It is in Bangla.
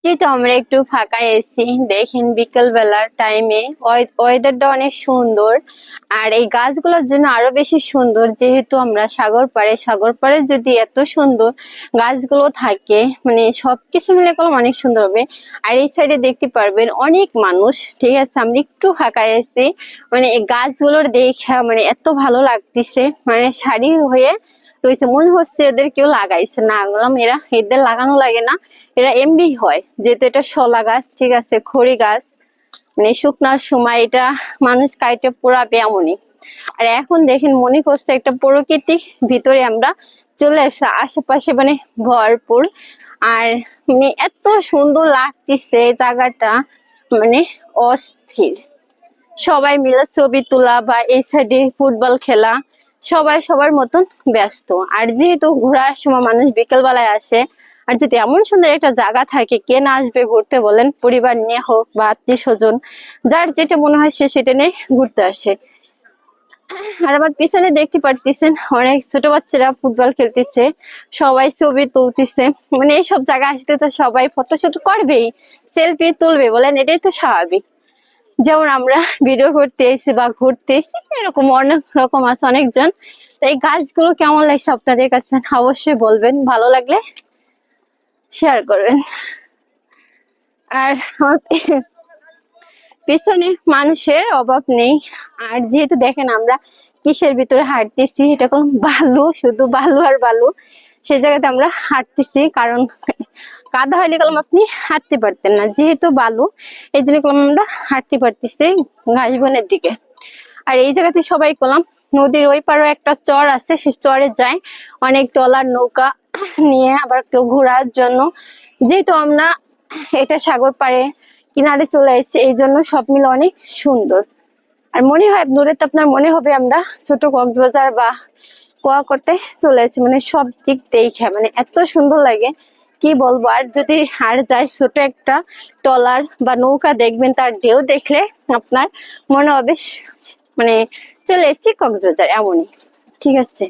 যেহেতু আমরা একটু ফাঁকা এসি, দেখেন বিকেল বেলার টাইমে ওয়েদারটা অনেক সুন্দর। আর এই গাছগুলোর জন্য আরো বেশি সুন্দর, যেহেতু আমরা সাগর পাড়ে যদি এত সুন্দর গাছগুলো থাকে, মানে সবকিছু মিলে করলে অনেক সুন্দর হবে। আর এই সাইডে দেখতে পারবেন অনেক মানুষ, ঠিক আছে। আমরা একটু ফাঁকা এসি, মানে এই গাছগুলোর দেখা মানে এত ভালো লাগতেছে, মানে সারি হয়ে রয়েছে, মনে হচ্ছে এদের কেউ লাগাইছে না। বললাম এরা এদের লাগানো লাগে না, এরা এমনি হয়, যেহেতু এটা শলা গাছ, ঠিক আছে, খড়ি গাছ, মানে শুকনার সময় এটা মানুষ কাইটে পোড়াবে এমনই। আর এখন দেখেন মনে করছে একটা প্রকৃতির ভিতরে আমরা চলে আসা, আশেপাশে মানে ভরপুর। আর মানে এত সুন্দর লাগতেছে জায়গাটা, মানে অস্থির। সবাই মিলে ছবি তোলা বা এই সাইডে ফুটবল খেলা, সবাই সবার মতন ব্যস্ত। আর যেহেতু ঘোরার সময় মানুষ বিকেল বেলায় আসে, আর যদি এমন সুন্দর একটা জায়গা থাকে, কে না আসবে ঘুরতে বলেন, পরিবার নিয়ে হোক বা আত্মীয় স্বজন, যার যেটা মনে হয় সে সেটা নিয়ে ঘুরতে আসে। আর আমার পিছনে দেখতে পারতেছেন অনেক ছোট বাচ্চারা ফুটবল খেলতেছে, সবাই ছবি তুলতেছে। মানে এইসব জায়গায় আসতে তো সবাই ফটোশুট করবেই, সেলফি তুলবে, বলেন এটাই তো স্বাভাবিক। যেমন আমরা ভিডিও করতে এসেছি বা ঘুরতে এসেছি, এরকম অনেক রকম আছে অনেকজন। তো এই গাছগুলো কেমন লাগছে আপনাদের কাছে অবশ্যই বলবেন, ভালো লাগলে শেয়ার করবেন। আর পেছনে মানুষের অভাব নেই। আর যেহেতু দেখেন আমরা কিসের ভিতরে হাঁটতেছি, এটা কোন বালু, শুধু বালু আর বালু। সে জায়গাতে আমরা হাঁটতেছি, কারণ কাদা হইলে কলম আপনি হাঁটতে পারতেন না, যেহেতু বালু এই জন্য কলম আমরা হাঁটতে পারতেছি ঘাস বনের দিকে। আর এই জায়গাতে সবাই কলাম নদীর ওই পারে একটা চর আছে, সে চরে যায় অনেক ট্রলার নৌকা নিয়ে, আবার কেউ ঘোরার জন্য। যেহেতু আমরা এটা সাগর পাড়ে কিনারে চলে এসেছি, এই জন্য সব মিলে অনেক সুন্দর। আর মনে হয় দূরে তো আপনার মনে হবে আমরা ছোট কক্সবাজার বা কুয়াকাটায় চলে এসেছি, মানে সব দিক দেখে মানে এত সুন্দর লাগে কি বলবো। আর যদি আর যায় ছোট একটা ট্রলার বা নৌকা দেখবেন, তার ঢেউ দেখলে আপনার মনে হবে মানে চলে এসেছি কক্সবাজার এমনই। ঠিক আছে।